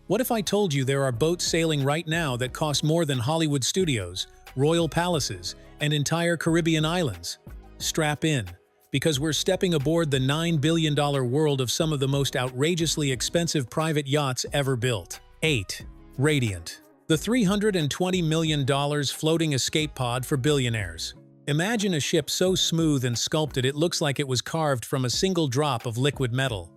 What if I told you there are boats sailing right now that cost more than Hollywood studios, royal palaces, and entire Caribbean islands? Strap in, because we're stepping aboard the $9 billion world of some of the most outrageously expensive private yachts ever built. 8. Radiant. The $320 million floating escape pod for billionaires. Imagine a ship so smooth and sculpted it looks like it was carved from a single drop of liquid metal.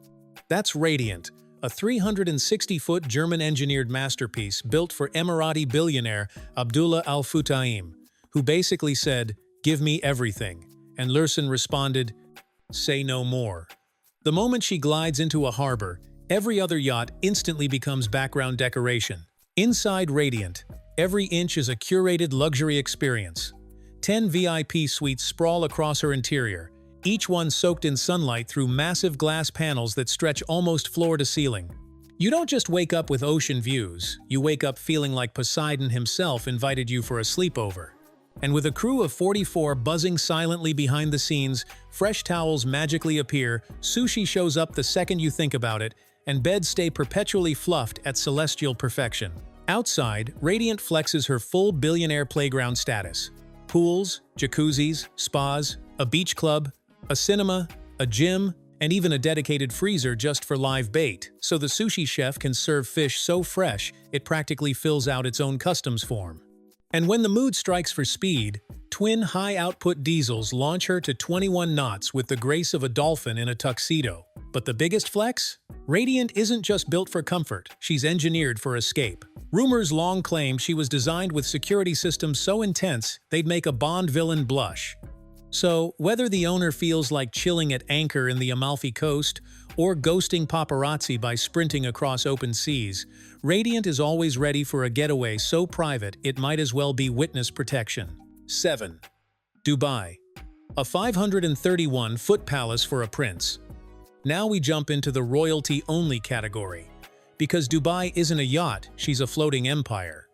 That's Radiant, a 360-foot German-engineered masterpiece built for Emirati billionaire Abdullah Al Futtaim, who basically said, "Give me everything," and Lursen responded, "Say no more." The moment she glides into a harbor, every other yacht instantly becomes background decoration. Inside Radiant, every inch is a curated luxury experience. 10 VIP suites sprawl across her interior, each one soaked in sunlight through massive glass panels that stretch almost floor to ceiling. You don't just wake up with ocean views, you wake up feeling like Poseidon himself invited you for a sleepover. And with a crew of 44 buzzing silently behind the scenes, fresh towels magically appear, sushi shows up the second you think about it, and beds stay perpetually fluffed at celestial perfection. Outside, Radiant flexes her full billionaire playground status. Pools, jacuzzis, spas, a beach club, a cinema, a gym, and even a dedicated freezer just for live bait, so the sushi chef can serve fish so fresh it practically fills out its own customs form. And when the mood strikes for speed, twin high-output diesels launch her to 21 knots with the grace of a dolphin in a tuxedo. But the biggest flex? Radiant isn't just built for comfort, she's engineered for escape. Rumors long claim she was designed with security systems so intense they'd make a Bond villain blush. So, whether the owner feels like chilling at anchor in the Amalfi Coast or ghosting paparazzi by sprinting across open seas, Radiant is always ready for a getaway so private it might as well be witness protection. 7. Dubai. A 531-foot palace for a prince. Now we jump into the royalty-only category. Because Dubai isn't a yacht, she's a floating empire.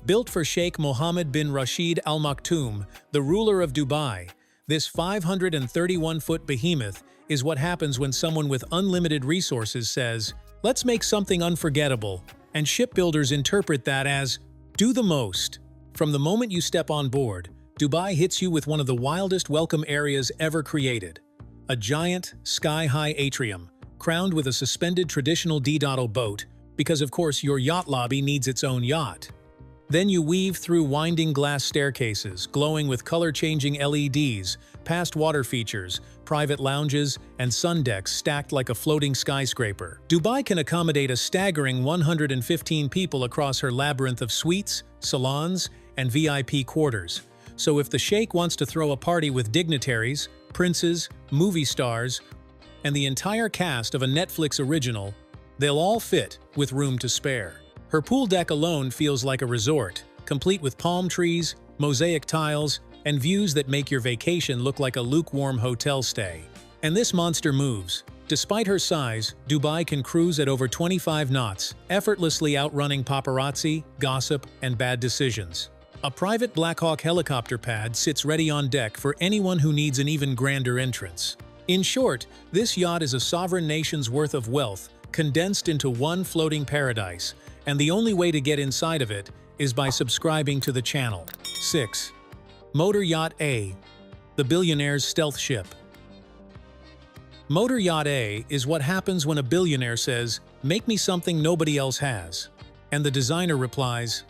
Built for Sheikh Mohammed bin Rashid Al Maktoum, the ruler of Dubai, this 531-foot behemoth is what happens when someone with unlimited resources says, "Let's make something unforgettable," and shipbuilders interpret that as, "Do the most." From the moment you step on board, Dubai hits you with one of the wildest welcome areas ever created. A giant, sky-high atrium, crowned with a suspended traditional didotto boat, because of course your yacht lobby needs its own yacht. Then you weave through winding glass staircases, glowing with color-changing LEDs, past water features, private lounges, and sun decks stacked like a floating skyscraper. Dubai can accommodate a staggering 115 people across her labyrinth of suites, salons, and VIP quarters. So if the Sheikh wants to throw a party with dignitaries, princes, movie stars, and the entire cast of a Netflix original, they'll all fit with room to spare. Her pool deck alone feels like a resort, complete with palm trees, mosaic tiles, and views that make your vacation look like a lukewarm hotel stay. And this monster moves. Despite her size, Dubai can cruise at over 25 knots, effortlessly outrunning paparazzi, gossip, and bad decisions. A private Black Hawk helicopter pad sits ready on deck for anyone who needs an even grander entrance. In short, this yacht is a sovereign nation's worth of wealth, condensed into one floating paradise, and the only way to get inside of it is by subscribing to the channel. 6. Motor Yacht A, the Billionaire's stealth ship. Motor Yacht A is what happens when a billionaire says, "Make me something nobody else has." And the designer replies,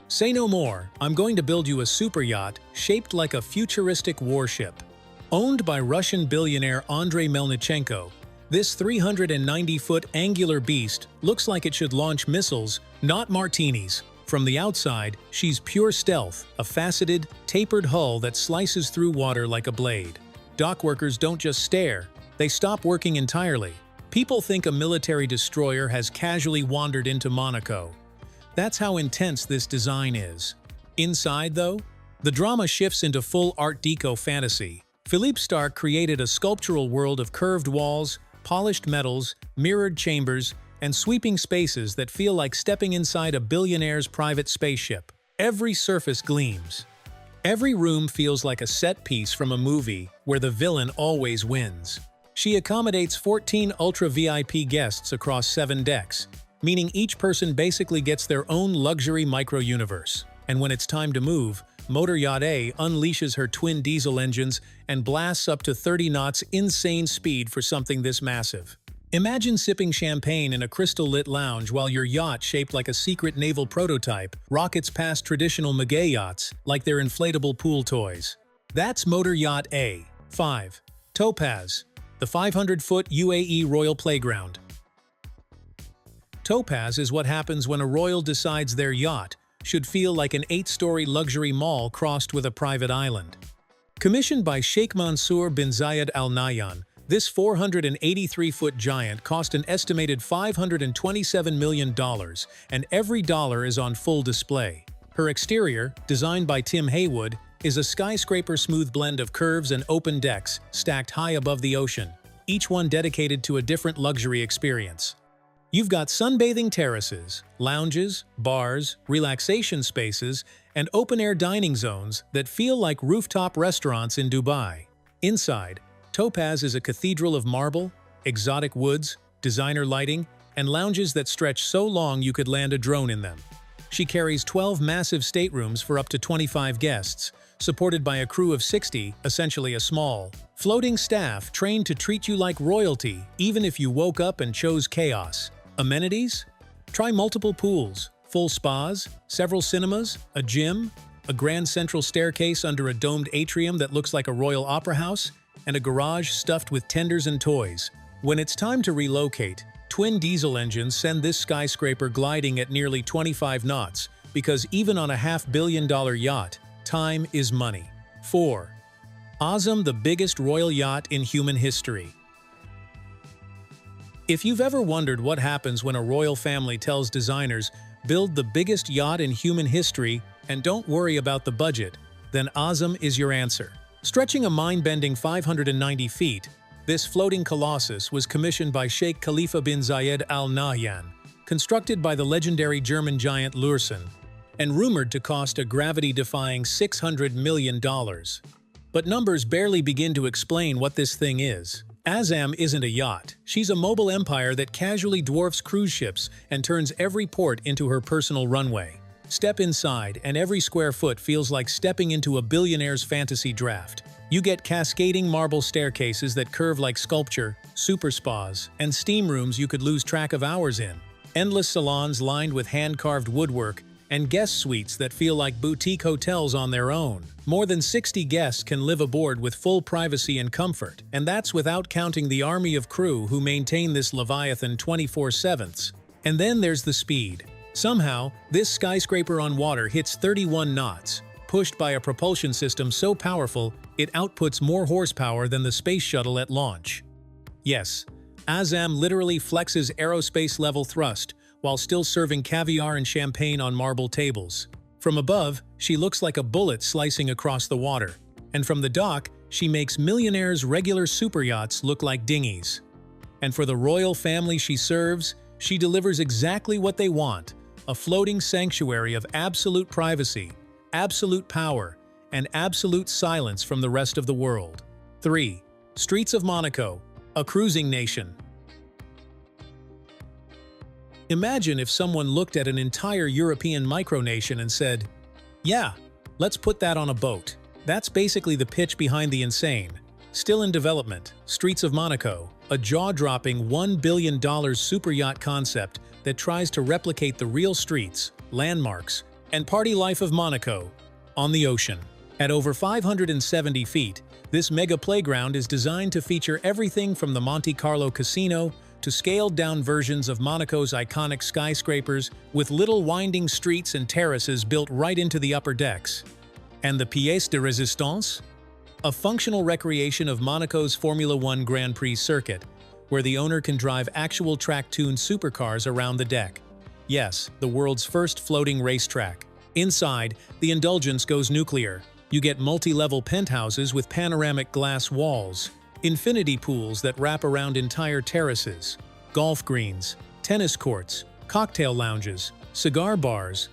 "Say no more, I'm going to build you a super yacht shaped like a futuristic warship." Owned by Russian billionaire Andrei Melnichenko, this 390-foot angular beast looks like it should launch missiles, not martinis. From the outside, she's pure stealth, a faceted, tapered hull that slices through water like a blade. Dock workers don't just stare, they stop working entirely. People think a military destroyer has casually wandered into Monaco. That's how intense this design is. Inside, though, the drama shifts into full art deco fantasy. Philippe Starck created a sculptural world of curved walls, polished metals, mirrored chambers, and sweeping spaces that feel like stepping inside a billionaire's private spaceship. Every surface gleams. Every room feels like a set piece from a movie where the villain always wins. She accommodates 14 ultra VIP guests across 7 decks, meaning each person basically gets their own luxury micro-universe. And when it's time to move, Motor Yacht A unleashes her twin diesel engines and blasts up to 30 knots insane speed for something this massive. Imagine sipping champagne in a crystal-lit lounge while your yacht, shaped like a secret naval prototype, rockets past traditional Magay yachts like they're inflatable pool toys. That's Motor Yacht A. 5. Topaz, the 500-foot UAE Royal Playground. Topaz is what happens when a royal decides their yacht should feel like an 8-story luxury mall crossed with a private island. Commissioned by Sheikh Mansour bin Zayed Al Nahyan, this 483-foot giant cost an estimated $527 million, and every dollar is on full display. Her exterior, designed by Tim Haywood, is a skyscraper-smooth blend of curves and open decks stacked high above the ocean, each one dedicated to a different luxury experience. You've got sunbathing terraces, lounges, bars, relaxation spaces, and open-air dining zones that feel like rooftop restaurants in Dubai. Inside, Topaz is a cathedral of marble, exotic woods, designer lighting, and lounges that stretch so long you could land a drone in them. She carries 12 massive staterooms for up to 25 guests, supported by a crew of 60, essentially a small, floating staff trained to treat you like royalty even if you woke up and chose chaos. Amenities? Try multiple pools, full spas, several cinemas, a gym, a grand central staircase under a domed atrium that looks like a royal opera house, and a garage stuffed with tenders and toys. When it's time to relocate, twin diesel engines send this skyscraper gliding at nearly 25 knots, because even on a $500 million yacht, time is money. 4. Azam, the biggest royal yacht in human history. If you've ever wondered what happens when a royal family tells designers, build the biggest yacht in human history and don't worry about the budget, then Azam is your answer. Stretching a mind-bending 590 feet, this floating colossus was commissioned by Sheikh Khalifa bin Zayed Al Nahyan, constructed by the legendary German giant Lürsen, and rumored to cost a gravity-defying $600 million. But numbers barely begin to explain what this thing is. Azam isn't a yacht. She's a mobile empire that casually dwarfs cruise ships and turns every port into her personal runway. Step inside, and every square foot feels like stepping into a Billionaire's fantasy draft. You get cascading marble staircases that curve like sculpture, super spas, and steam rooms you could lose track of hours in. Endless salons lined with hand-carved woodwork, and guest suites that feel like boutique hotels on their own. More than 60 guests can live aboard with full privacy and comfort, and that's without counting the army of crew who maintain this Leviathan 24/7. And then there's the speed. Somehow, this skyscraper on water hits 31 knots, pushed by a propulsion system so powerful it outputs more horsepower than the space shuttle at launch. Yes, Azam literally flexes aerospace-level thrust while still serving caviar and champagne on marble tables. From above, she looks like a bullet slicing across the water, and from the dock, she makes Millionaire's regular superyachts look like dinghies. And for the royal family she serves, she delivers exactly what they want: a floating sanctuary of absolute privacy, absolute power, and absolute silence from the rest of the world. 3. Streets of Monaco, a cruising nation. Imagine if someone looked at an entire European micronation and said, "Yeah, let's put that on a boat." That's basically the pitch behind the insane, still in development, Streets of Monaco, a jaw-dropping $1 billion superyacht concept that tries to replicate the real streets, landmarks, and party life of Monaco on the ocean. At over 570 feet, this mega playground is designed to feature everything from the Monte Carlo casino to scaled-down versions of Monaco's iconic skyscrapers with little winding streets and terraces built right into the upper decks. And the pièce de résistance? A functional recreation of Monaco's Formula One Grand Prix circuit, where the owner can drive actual track-tuned supercars around the deck. Yes, the world's first floating racetrack. Inside, the indulgence goes nuclear. You get multi-level penthouses with panoramic glass walls, infinity pools that wrap around entire terraces, golf greens, tennis courts, cocktail lounges, cigar bars,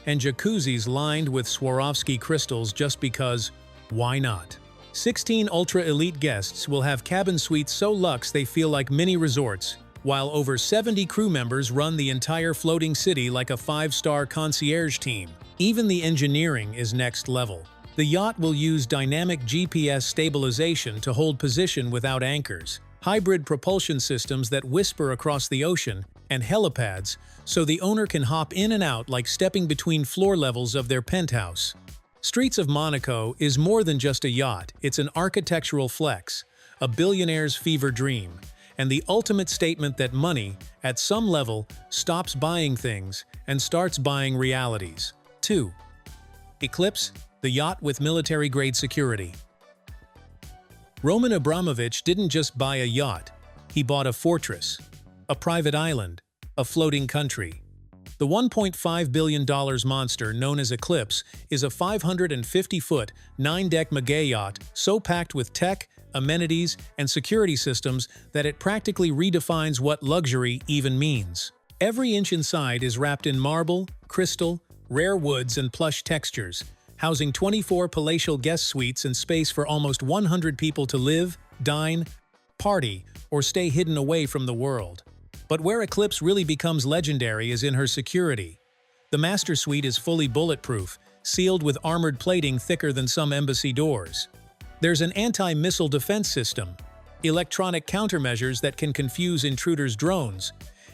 and jacuzzis lined with Swarovski crystals just because, why not? 16 ultra-elite guests will have cabin suites so luxe they feel like mini resorts, while over 70 crew members run the entire floating city like a 5-star concierge team. Even the engineering is next level. The yacht will use dynamic GPS stabilization to hold position without anchors, hybrid propulsion systems that whisper across the ocean, and helipads so the owner can hop in and out like stepping between floor levels of their penthouse. Streets of Monaco is more than just a yacht, it's an architectural flex, a billionaire's fever dream, and the ultimate statement that money, at some level, stops buying things and starts buying realities. 2. Eclipse, the yacht with military-grade security. Roman Abramovich didn't just buy a yacht, he bought a fortress, a private island, a floating country. The $1.5 billion monster known as Eclipse is a 550-foot, 9-deck mega yacht so packed with tech, amenities, and security systems that it practically redefines what luxury even means. Every inch inside is wrapped in marble, crystal, rare woods, and plush textures, housing 24 palatial guest suites and space for almost 100 people to live, dine, party, or stay hidden away from the world. But where Eclipse really becomes legendary is in her security. The master suite is fully bulletproof, sealed with armored plating thicker than some embassy doors. There's an anti-missile defense system, electronic countermeasures that can confuse intruders' drones,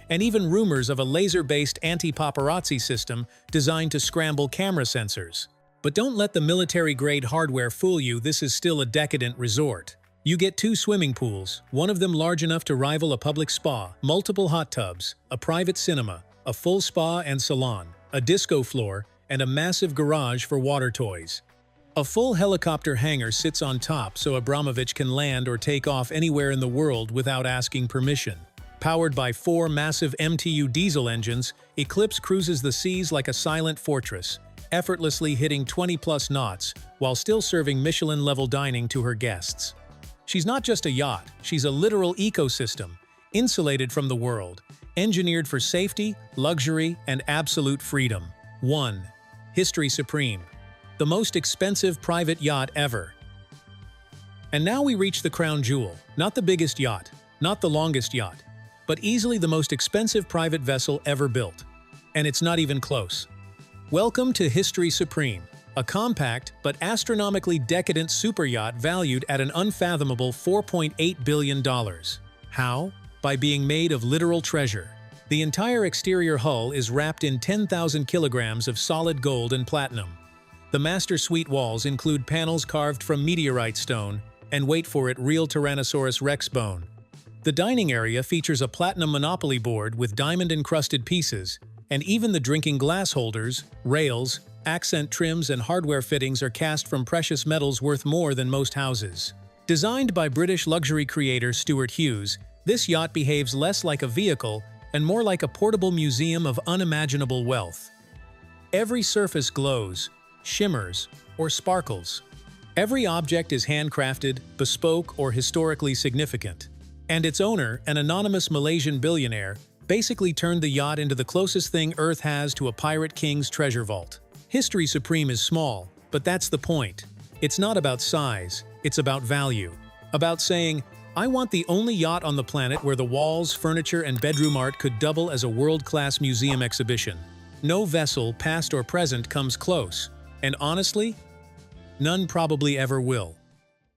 and even rumors of a laser-based anti-paparazzi system designed to scramble camera sensors. But don't let the military-grade hardware fool you, this is still a decadent resort. You get 2 swimming pools, one of them large enough to rival a public spa, multiple hot tubs, a private cinema, a full spa and salon, a disco floor, and a massive garage for water toys. A full helicopter hangar sits on top so Abramovich can land or take off anywhere in the world without asking permission. Powered by 4 massive MTU diesel engines, Eclipse cruises the seas like a silent fortress, effortlessly hitting 20-plus knots while still serving Michelin-level dining to her guests. She's not just a yacht, she's a literal ecosystem, insulated from the world, engineered for safety, luxury, and absolute freedom. 1. History Supreme. The most expensive private yacht ever. And now we reach the crown jewel, not the biggest yacht, not the longest yacht, but easily the most expensive private vessel ever built. And it's not even close. Welcome to History Supreme, a compact but astronomically decadent superyacht valued at an unfathomable $4.8 billion. How? By being made of literal treasure. The entire exterior hull is wrapped in 10,000 kilograms of solid gold and platinum. The master suite walls include panels carved from meteorite stone, and wait for it, real Tyrannosaurus Rex bone. The dining area features a platinum Monopoly board with diamond-encrusted pieces, and even the drinking glass holders, rails, accent trims, and hardware fittings are cast from precious metals worth more than most houses. Designed by British luxury creator Stuart Hughes, this yacht behaves less like a vehicle and more like a portable museum of unimaginable wealth. Every surface glows, shimmers, or sparkles. Every object is handcrafted, bespoke, or historically significant. And its owner, an anonymous Malaysian billionaire, basically turned the yacht into the closest thing Earth has to a pirate king's treasure vault. History Supreme is small, but that's the point. It's not about size, it's about value. About saying, I want the only yacht on the planet where the walls, furniture, and bedroom art could double as a world-class museum exhibition. No vessel, past or present, comes close. And honestly, none probably ever will.